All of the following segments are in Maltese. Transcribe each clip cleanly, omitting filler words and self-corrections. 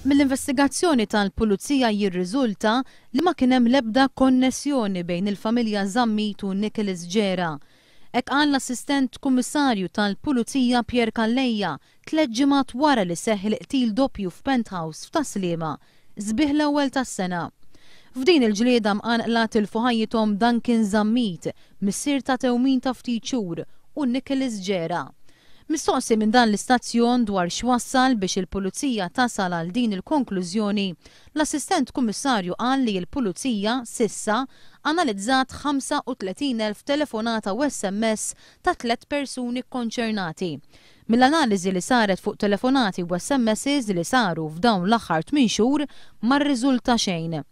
Mill-investigazzjoni tal-Pulizija jirriżulta li ma kien hemm l-ebda konnessjoni bejn il-familja Zammit u Nicholas Ġera. Hekk qal l-assistent kummissarju tal-Pulizija Pier Calleja 3 ġimgħat wara li seħħ il-qtil doppju f'Penthouse f'Taslima, sbieħ l-ewwel tas-sena. F'din il-ġlieda mqanqlat tilfu ħajjithom Duncan Zammit, missier ta' tewmin ta' ftit xhur, u Nicholas Ġera. Mistoqsi minn dan l-istazzjon dwar x'wassal biex il-Pulizija tasal għal din il-konklużjoni, l-assistent kummissarju qal li l-Pulizija sissa analizzat 35,000 telefonata u SMS ta' 3 persuni konċernati. Mill-analiżi li saret fuq telefonati u SMSs li saru f'dawn l-aħħar 8 xhur ma rriżulta xejn.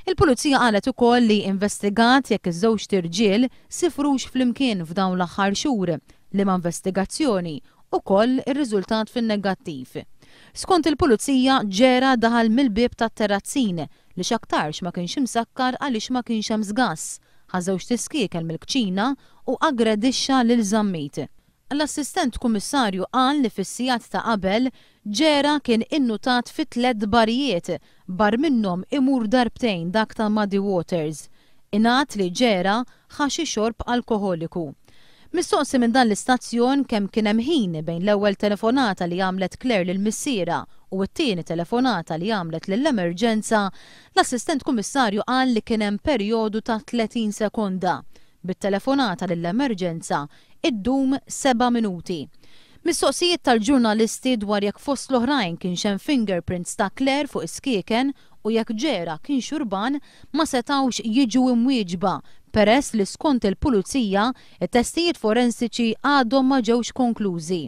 Il-Pulizija qalet ukoll li investigat jekk iż-żewġ tirġiel sifrux flimkien f'dawn l-aħħar xhur li ma' investigazzjoni ukoll ir-riżultat fin-negattiv. Skont il-Pulizija Ġera daħal mill-bieb tat-terrazzin li x'aktarx ma kienx imsakkar għaliex ma kienx hemm żgass, ħażewx tiskiekel mill-kċina u aggredixxa lil Zammit. L-assistent kummissarju qal li fis-sigħat ta' qabel Ġera kien innutat fi 3 barijiet bar minnhom imur darbtejn dak ta' Muddy Waters. Ingħad li Ġera ħa xi xorb alkoholiku. Mistoqsi minn dan l-istazzjon kemm kien hemm ħin bejn l-ewwel telefonata li għamlet Claire lill-missiera u t-tieni telefonata li għamlet lill-emerġenza, l-assistent kummissarju qal li kien hemm perjodu ta' 30 sekonda. Bit-telefonata lill-emerġenza iddum 7 minuti. Mistoqsijiet tal-ġurnalisti dwar jekk fost l-oħrajn kien hemm fingerprints ta' Claire fuq iskieken u jekk Ġera kien xurban ma setawx jiġu imwieġba peress li skont il-Pulizija it-testijiet forensiċi għadhom ma ġewx konklużi.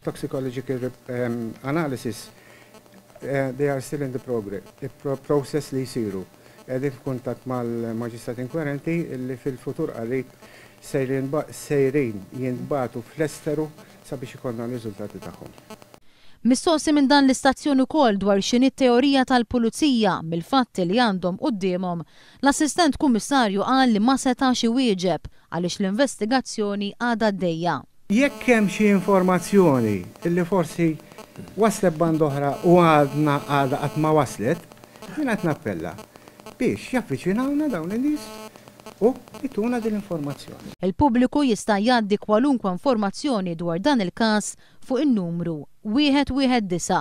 Toxicological analysis, they are still in the process li jsiru. Qegħdin f'kuntatt mal-maġistrat inkwerenti li fil-futur qarib sejrin jinbagħtu fl-esteru sabiex ikollna r-riżultati tagħhom. Mistoqsi minn dan l-istazzjon ukoll dwar x'inhi t-teorija tal-Pulizija mill-fatti li għandhom qudiemhom, l-assistent kummissarju qal li ma setax iwieġeb għaliex l-investigazzjoni għadha għaddejja. Jekk hemm xi informazzjoni illi forsi waslet band oħra u għadna qatt ma waslet, jien qed nappella biex jaffiċinawna dawn in-nies u jituna din l-informazzjoni. Il-pubbliku jista' jgħaddi kwalunkwe informazzjoni dwar dan il-każ fuq in-numru 119.